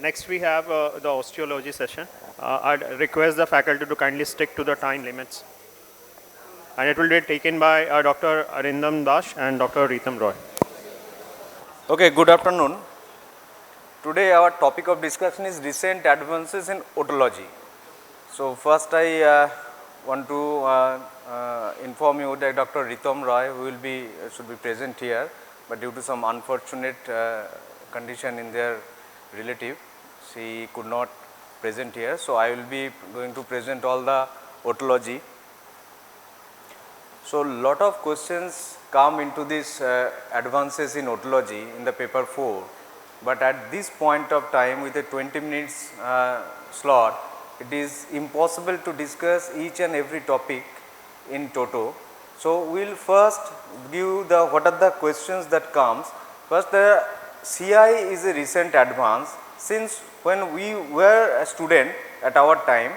Next we have the osteology session. I'd request the faculty to kindly stick to the time limits. And it will be taken by Dr. Arindam Dash and Dr. Ritam Roy. Okay, good afternoon. Today our topic of discussion is recent advances in otology. So first I want to inform you that Dr. Ritam Roy should be present here, but due to some unfortunate condition in their relative, she could not present here. So I will be going to present all the otology. So lot of questions come into this advances in otology in the paper 4, but at this point of time with a 20 minutes slot, it is impossible to discuss each and every topic in toto. So we will first give the what are the questions that comes. First, the CI is a recent advance since when we were a student at our time.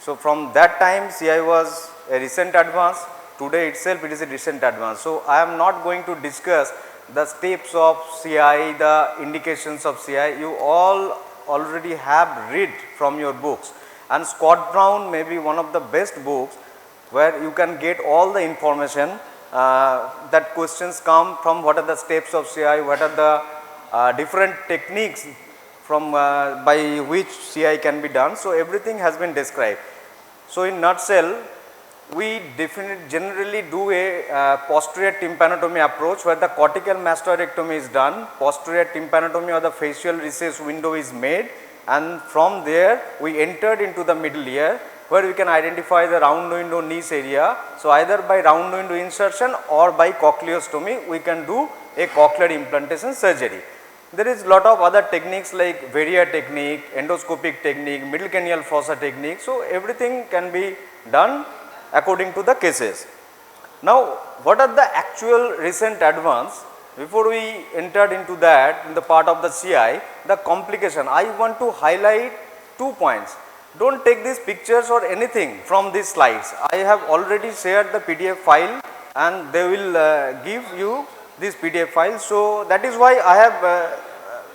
So from that time CI was a recent advance. Today itself it is a recent advance. So I am not going to discuss the steps of CI, the indications of CI. You all already have read from your books, and Scott Brown may be one of the best books where you can get all the information that questions come from what are the steps of CI, what are the different techniques from by which CI can be done. So everything has been described. So in nutshell, we generally do a posterior tympanotomy approach where the cortical mastoidectomy is done, posterior tympanotomy or the facial recess window is made, and from there we entered into the middle ear where we can identify the round window niche area. So either by round window insertion or by cochleostomy we can do a cochlear implantation surgery. There is lot of other techniques like Verrier technique, endoscopic technique, middle cranial fossa technique. So everything can be done according to the cases. Now what are the actual recent advance? Before we entered into that in the part of the CI, the complication, I want to highlight 2 points. Don't take these pictures or anything from these slides. I have already shared the PDF file and they will give you this PDF file. So that is why I have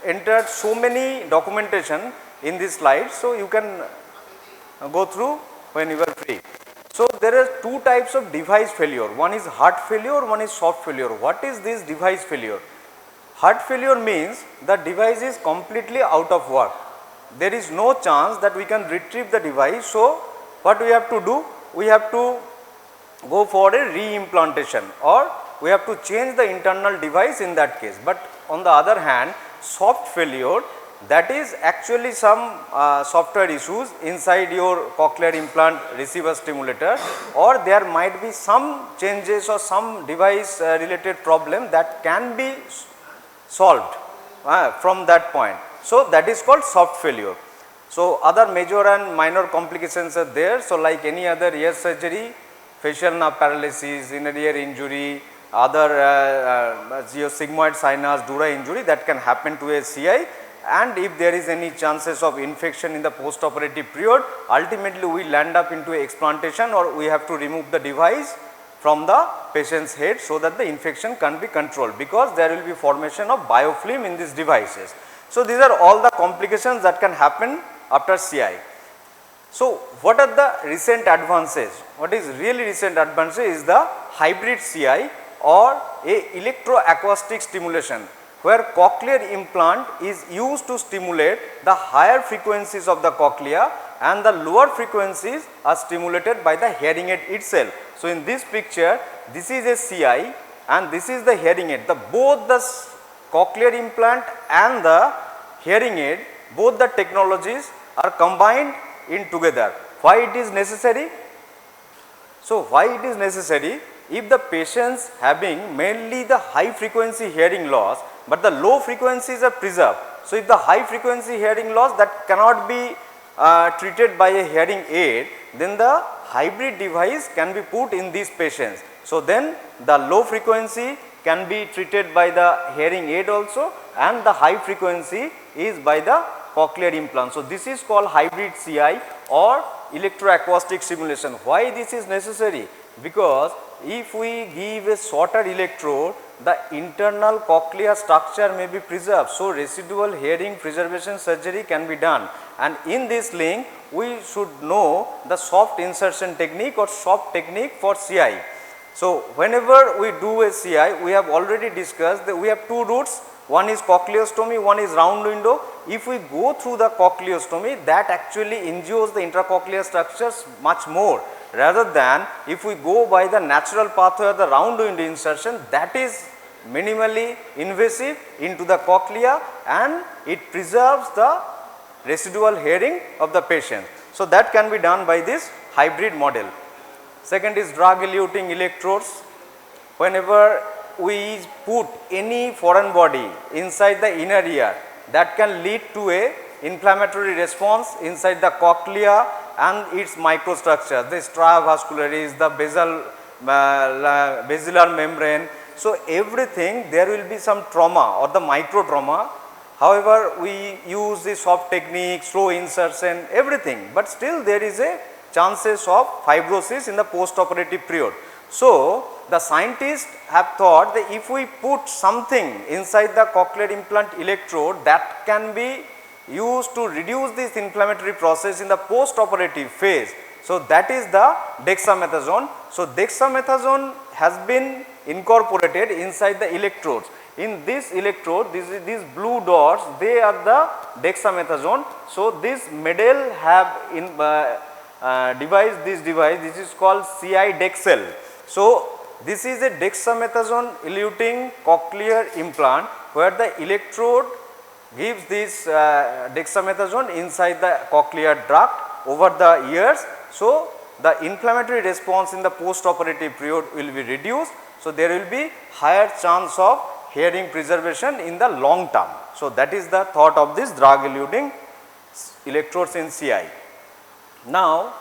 entered so many documentation in this slide. So you can go through when you are free. So there are 2 types of device failure. One is hard failure, one is soft failure. What is this device failure? Hard failure means the device is completely out of work. There is no chance that we can retrieve the device. So what we have to do? We have to go for a re-implantation or we have to change the internal device in that case. But on the other hand, soft failure, that is actually some software issues inside your cochlear implant receiver stimulator, or there might be some changes or some device related problem that can be solved from that point. So that is called soft failure. So other major and minor complications are there. So like any other ear surgery, facial nerve paralysis, inner ear injury, other sigmoid sinus, dura injury, that can happen to a CI. And if there is any chances of infection in the post-operative period, ultimately we land up into explantation or we have to remove the device from the patient's head so that the infection can be controlled, because there will be formation of biofilm in these devices. So these are all the complications that can happen after CI. So what are the recent advances? What is really recent advances is the hybrid CI or a electroacoustic stimulation, where cochlear implant is used to stimulate the higher frequencies of the cochlea and the lower frequencies are stimulated by the hearing aid itself. So in this picture, this is a CI and this is the hearing aid. Both the cochlear implant and the hearing aid, both the technologies are combined in together. Why it is necessary? So why it is necessary? If the patients having mainly the high frequency hearing loss, but the low frequencies are preserved. So if the high frequency hearing loss that cannot be treated by a hearing aid, then the hybrid device can be put in these patients. So then the low frequency can be treated by the hearing aid also, and the high frequency is by the cochlear implant. So this is called hybrid CI or electroacoustic stimulation. Why this is necessary? Because if we give a shorter electrode the internal cochlear structure may be preserved. So, residual hearing preservation surgery can be done, and in this link we should know the soft insertion technique or soft technique for CI. So, whenever we do a CI, we have already discussed that we have two routes, one is cochleostomy, one is round window. If we go through the cochleostomy, that actually injures the intracochlear structures much more, rather than if we go by the natural pathway of the round window insertion, that is minimally invasive into the cochlea and it preserves the residual hearing of the patient. So, that can be done by this hybrid model. Second is drug-eluting electrodes. Whenever we put any foreign body inside the inner ear, that can lead to a inflammatory response inside the cochlea and its microstructure, the stria vascularis, the basilar membrane. So, everything there will be some trauma or the micro trauma. However, we use the soft technique, slow insertion, everything, but still there is a chances of fibrosis in the post-operative period. So, the scientists have thought that if we put something inside the cochlear implant electrode, that can be used to reduce this inflammatory process in the post-operative phase. So, that is the dexamethasone. So, dexamethasone has been incorporated inside the electrodes. In this electrode, these blue dots, they are the dexamethasone. So, this Medel have this device, this is called CI Dexel. So, this is a dexamethasone eluting cochlear implant where the electrode gives this dexamethasone inside the cochlear duct over the ears. So, the inflammatory response in the post-operative period will be reduced. So, there will be higher chance of hearing preservation in the long term. So, that is the thought of this drug-eluting electrodes in CI. Now,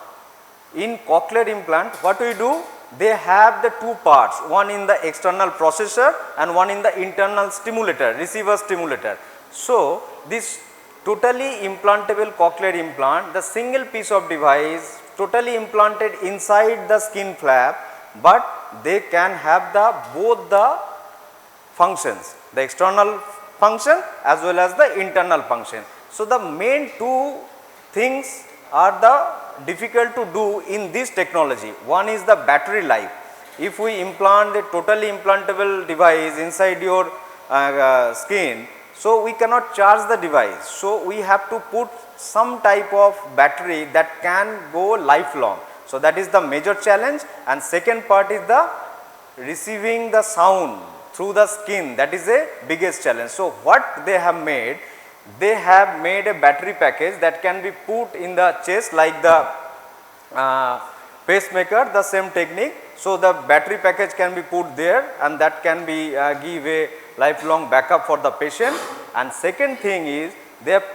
in cochlear implant, what we do? They have the two parts, one in the external processor and one in the internal stimulator, receiver stimulator. So, this totally implantable cochlear implant, the single piece of device totally implanted inside the skin flap, but they can have the both the functions, the external function as well as the internal function. So, the main two things are the difficult to do in this technology. One is the battery life. If we implant a totally implantable device inside your skin, so we cannot charge the device. So, we have to put some type of battery that can go lifelong. So, that is the major challenge, and second part is the receiving the sound through the skin, that is a biggest challenge. So, what they have made? They have made a battery package that can be put in the chest like the pacemaker, the same technique. So, the battery package can be put there and that can be give a lifelong backup for the patient. And second thing is they have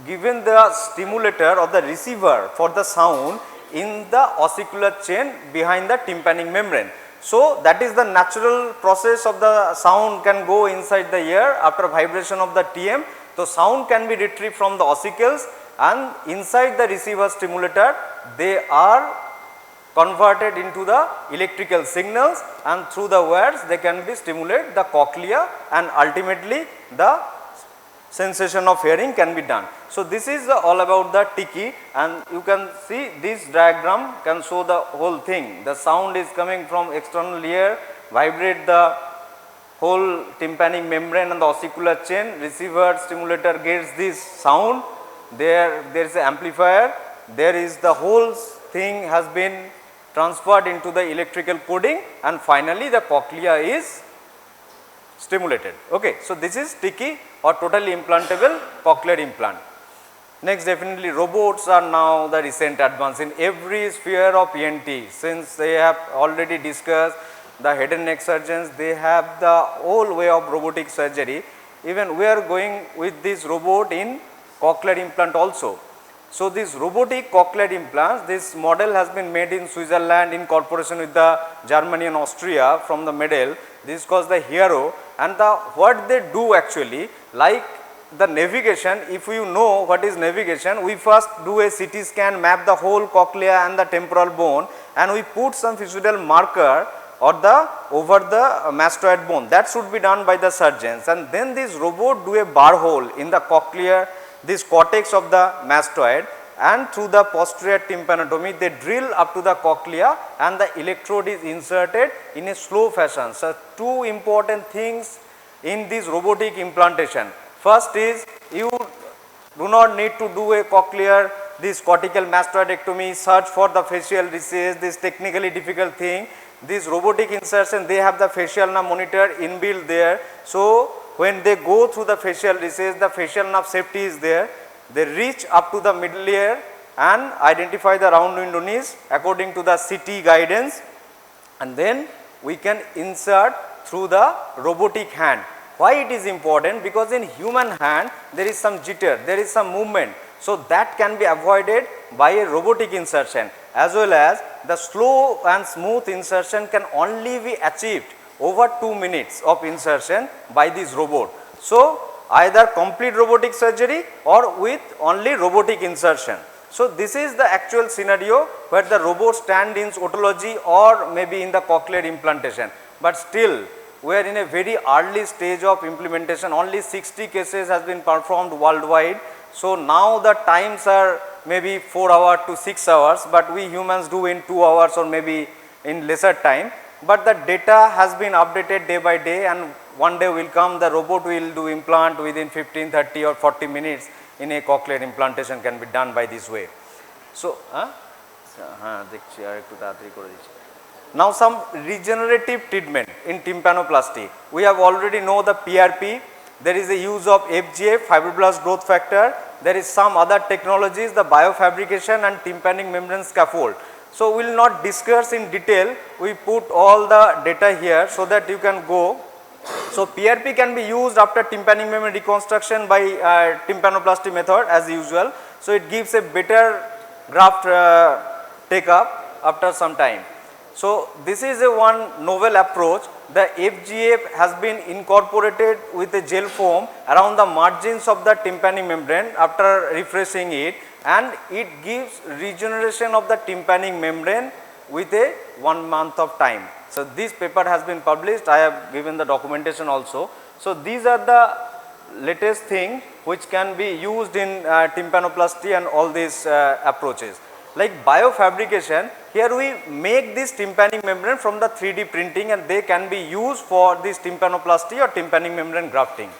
given the stimulator or the receiver for the sound in the ossicular chain behind the tympanic membrane. So, that is the natural process of the sound can go inside the ear after vibration of the TM. So, sound can be retrieved from the ossicles and inside the receiver stimulator they are converted into the electrical signals and through the wires they can be stimulate the cochlea and ultimately the sensation of hearing can be done. So, this is all about the tiki, and you can see this diagram can show the whole thing. The sound is coming from external ear, vibrate the whole tympanic membrane and the ossicular chain, receiver stimulator gets this sound, there is an amplifier, there is the whole thing has been transferred into the electrical coding and finally the cochlea is stimulated. Okay. So, this is tiki or totally implantable cochlear implant. Next, definitely robots are now the recent advance in every sphere of ENT, since they have already discussed the head and neck surgeons, they have the whole way of robotic surgery. Even we are going with this robot in cochlear implant also. So, this robotic cochlear implants, this model has been made in Switzerland in cooperation with the Germany and Austria from the Medel. This is called the Hero, and what they do actually, like the navigation, if you know what is navigation, we first do a CT scan, map the whole cochlea and the temporal bone, and we put some visual marker or the over the mastoid bone, that should be done by the surgeons, and then this robot do a bar hole in the cochlear, this cortex of the mastoid, and through the posterior tympanotomy they drill up to the cochlea and the electrode is inserted in a slow fashion. So, two important things in this robotic implantation. First is you do not need to do a cochlear, this cortical mastoidectomy, search for the facial recess, this technically difficult thing. This robotic insertion, they have the facial nerve monitor inbuilt there. So, when they go through the facial recess, the facial nerve safety is there. They reach up to the middle layer and identify the round window niche according to the CT guidance, and then we can insert through the robotic hand. Why it is important? Because in human hand there is some jitter, there is some movement. So, that can be avoided by a robotic insertion, as well as the slow and smooth insertion can only be achieved over 2 minutes of insertion by this robot. So, either complete robotic surgery or with only robotic insertion. So, this is the actual scenario where the robot stand in otology or maybe in the cochlear implantation, but still we are in a very early stage of implementation. Only 60 cases has been performed worldwide. So, now the times are maybe 4 hours to 6 hours, but we humans do in 2 hours or maybe in lesser time, but the data has been updated day by day, and one day will come the robot will do implant within 15, 30 or 40 minutes in a cochlear implantation can be done by this way. So, now some regenerative treatment in tympanoplasty. We have already know the PRP, there is a use of FGF, fibroblast growth factor, there is some other technologies, the biofabrication and tympanic membrane scaffold. So, we will not discuss in detail, we put all the data here so that you can go. So, PRP can be used after tympanic membrane reconstruction by tympanoplasty method as usual. So, it gives a better graft take up after some time. So, this is a one novel approach. The FGF has been incorporated with a gel foam around the margins of the tympanic membrane after refreshing it, and it gives regeneration of the tympanic membrane with a 1 month of time. So, this paper has been published, I have given the documentation also. So, these are the latest thing which can be used in tympanoplasty and all these approaches. Like biofabrication, here we make this tympanic membrane from the 3D printing, and they can be used for this tympanoplasty or tympanic membrane grafting.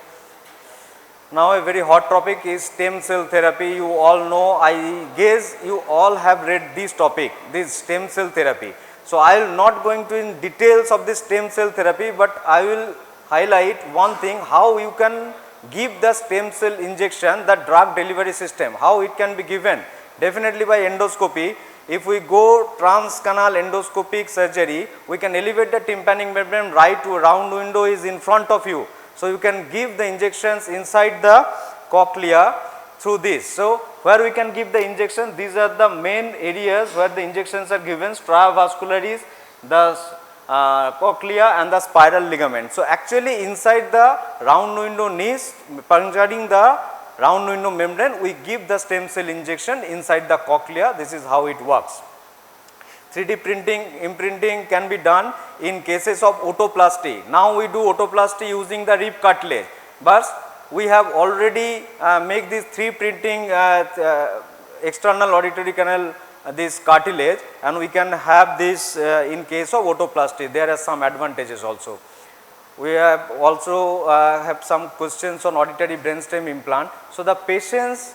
Now, a very hot topic is stem cell therapy. You all know, I guess you all have read this topic, this stem cell therapy. So, I will not going to in details of this stem cell therapy, but I will highlight one thing, how you can give the stem cell injection, the drug delivery system, how it can be given. Definitely by endoscopy. If we go transcanal endoscopic surgery, we can elevate the tympanic membrane right to a round window is in front of you. So, you can give the injections inside the cochlea through this. So, where we can give the injection, these are the main areas where the injections are given, stria vascularis, the cochlea and the spiral ligament. So, actually inside the round window niche puncturing the round window membrane, we give the stem cell injection inside the cochlea. This is how it works. 3D printing, imprinting can be done in cases of otoplasty. Now, we do otoplasty using the rib cartilage, but we have already make this 3D printing external auditory canal this cartilage, and we can have this in case of otoplasty. There are some advantages also. We have also have some questions on auditory brainstem implant. So, the patients,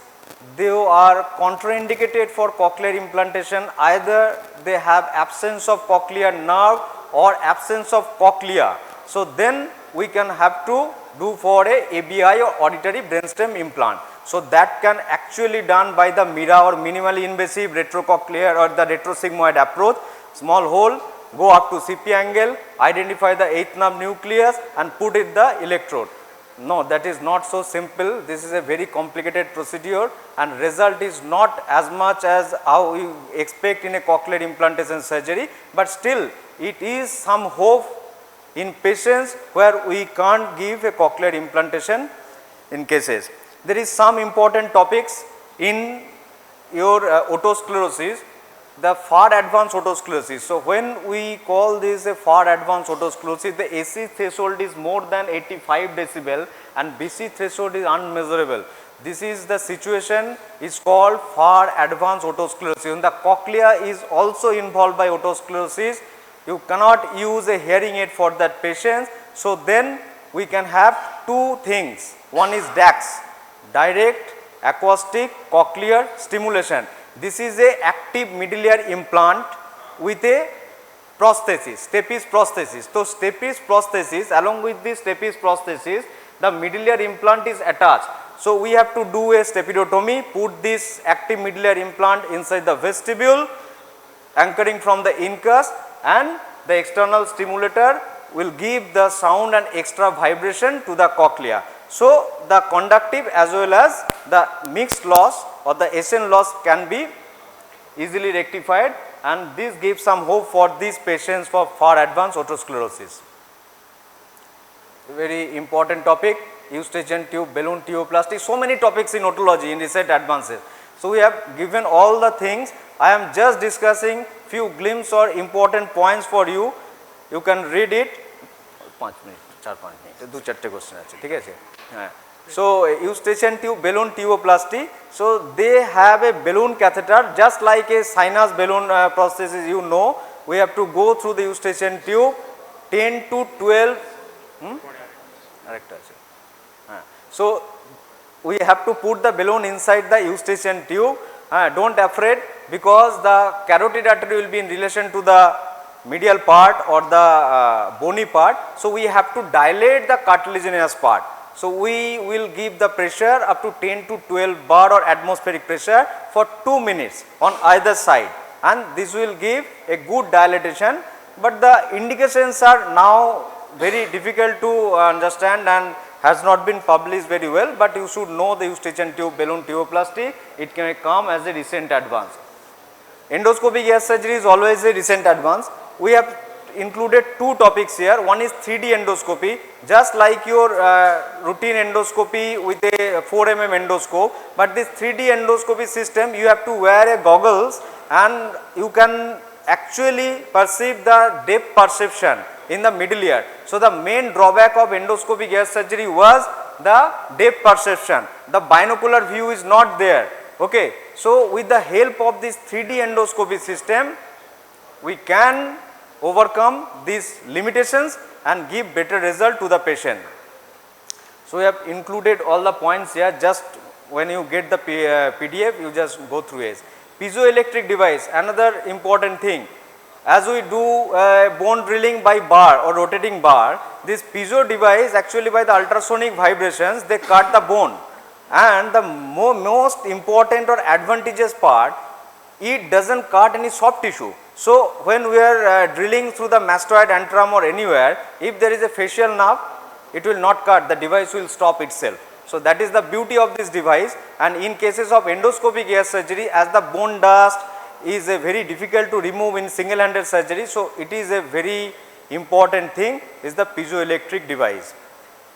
they are contraindicated for cochlear implantation, either they have absence of cochlear nerve or absence of cochlea. So, then we can have to do for a ABI or auditory brainstem implant. So, that can actually done by the MIRA or minimally invasive retrocochlear or the retrosigmoid approach, small hole, go up to CP angle, identify the 8th nerve nucleus and put it the electrode. No, that is not so simple. This is a very complicated procedure, and result is not as much as how you expect in a cochlear implantation surgery, but still it is some hope in patients where we can't give a cochlear implantation in cases. There is some important topics in your otosclerosis. the far advanced otosclerosis. So, when we call this a far advanced otosclerosis, the AC threshold is more than 85 decibel and BC threshold is unmeasurable. This is the situation is called far advanced otosclerosis. And the cochlea is also involved by otosclerosis. You cannot use a hearing aid for that patient. So, then we can have two things. One is DAX, direct acoustic cochlear stimulation. This is a active middle ear implant with a prosthesis, stapes prosthesis. So, stapes prosthesis, along with this stapes prosthesis, the middle ear implant is attached. So, we have to do a stapedotomy, put this active middle ear implant inside the vestibule, anchoring from the incus, and the external stimulator will give the sound and extra vibration to the cochlea. So, the conductive as well as the mixed loss or the SN loss can be easily rectified, and this gives some hope for these patients for far advanced otosclerosis. Very important topic, eustachian tube, balloon tuboplasty, so many topics in otology in recent advances. So, we have given all the things. I am just discussing few glimpses or important points for you. You can read it. 5 minutes, 4-5 minutes, 2-4 question আছে ঠিক আছে হ্যাঁ so eustachian tube balloon tuboplasty, so they have a balloon catheter just like a sinus balloon prosthesis, you know. We have to go through the eustachian tube 10 to 12 আরেকটা আছে হ্যাঁ so we have to put the balloon inside the eustachian tube. Don't afraid, because the carotid artery will be in relation to the medial part or the bony part. So, we have to dilate the cartilaginous part. So, we will give the pressure up to 10 to 12 bar or atmospheric pressure for 2 minutes on either side, and this will give a good dilatation, but the indications are now very difficult to understand and has not been published very well, but you should know the eustachian tube balloon tuboplasty, it can come as a recent advance. Endoscopic ear surgery is always a recent advance. We have included two topics here. One is 3D endoscopy, just like your routine endoscopy with a 4 mm endoscope, but this 3D endoscopy system, you have to wear a goggles and you can actually perceive the depth perception in the middle ear. So, the main drawback of endoscopic ear surgery was the depth perception. The binocular view is not there. Okay. So, with the help of this 3D endoscopy system, we can overcome these limitations and give better result to the patient. So, we have included all the points here. Just when you get the PDF, you just go through it. Piezoelectric device, another important thing. As we do bone drilling by bar or rotating bar, this piezo device actually by the ultrasonic vibrations, they cut the bone, and the most important or advantageous part, it does not cut any soft tissue. So, when we are drilling through the mastoid antrum or anywhere, if there is a facial nerve, it will not cut, the device will stop itself. So, that is the beauty of this device, and in cases of endoscopic ear surgery, as the bone dust is a very difficult to remove in single handed surgery. So, it is a very important thing is the piezoelectric device.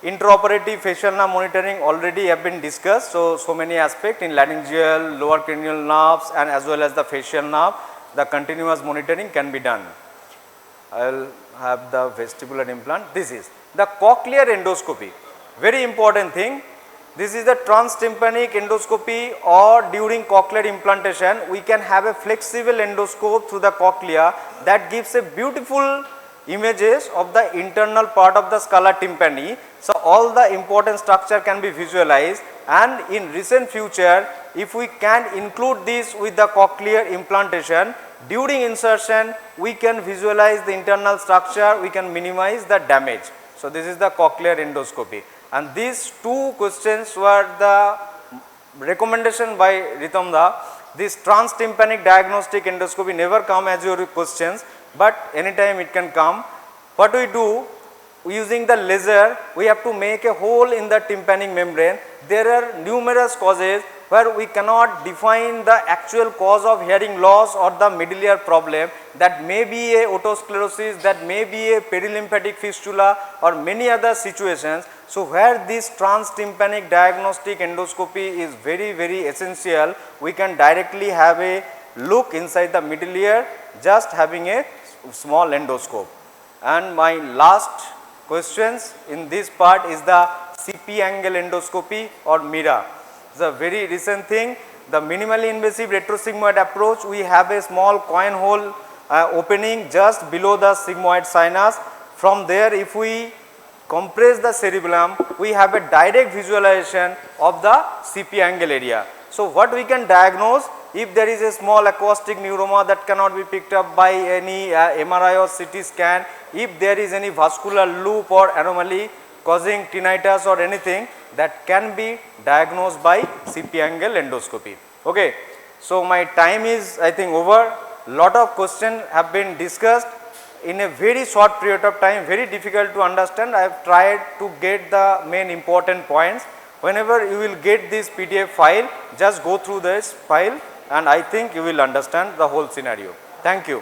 Intraoperative facial nerve monitoring already have been discussed. So many aspects in laryngeal, lower cranial nerves and as well as the facial nerve, the continuous monitoring can be done. I will have the vestibular implant. This is the cochlear endoscopy, very important thing. This is the transtympanic endoscopy, or during cochlear implantation we can have a flexible endoscope through the cochlea that gives a beautiful images of the internal part of the scala tympani. So, all the important structure can be visualized, and in recent future if we can include this with the cochlear implantation, during insertion we can visualize the internal structure, we can minimize the damage. So, this is the cochlear endoscopy, and these two questions were the recommendation by Ritamda. This transtympanic diagnostic endoscopy never come as your questions, but anytime it can come. What we do, using the laser, we have to make a hole in the tympanic membrane. There are numerous causes where we cannot define the actual cause of hearing loss or the middle ear problem. That may be a otosclerosis, that may be a perilymphatic fistula or many other situations. So, where this transtympanic diagnostic endoscopy is very essential, we can directly have a look inside the middle ear just having a small endoscope. And my last questions in this part is the CP angle endoscopy or MIRA. It's a very recent thing. The minimally invasive retrosigmoid approach, we have a small coin hole opening just below the sigmoid sinus. From there, if we compress the cerebellum, we have a direct visualization of the CP angle area. So, what we can diagnose, if there is a small acoustic neuroma that cannot be picked up by any MRI or CT scan, if there is any vascular loop or anomaly causing tinnitus or anything, that can be diagnosed by CP angle endoscopy. Okay. So, my time is I think over. Lot of questions have been discussed in a very short period of time, very difficult to understand. I have tried to get the main important points. Whenever you will get this PDF file, just go through this file and I think you will understand the whole scenario. Thank you.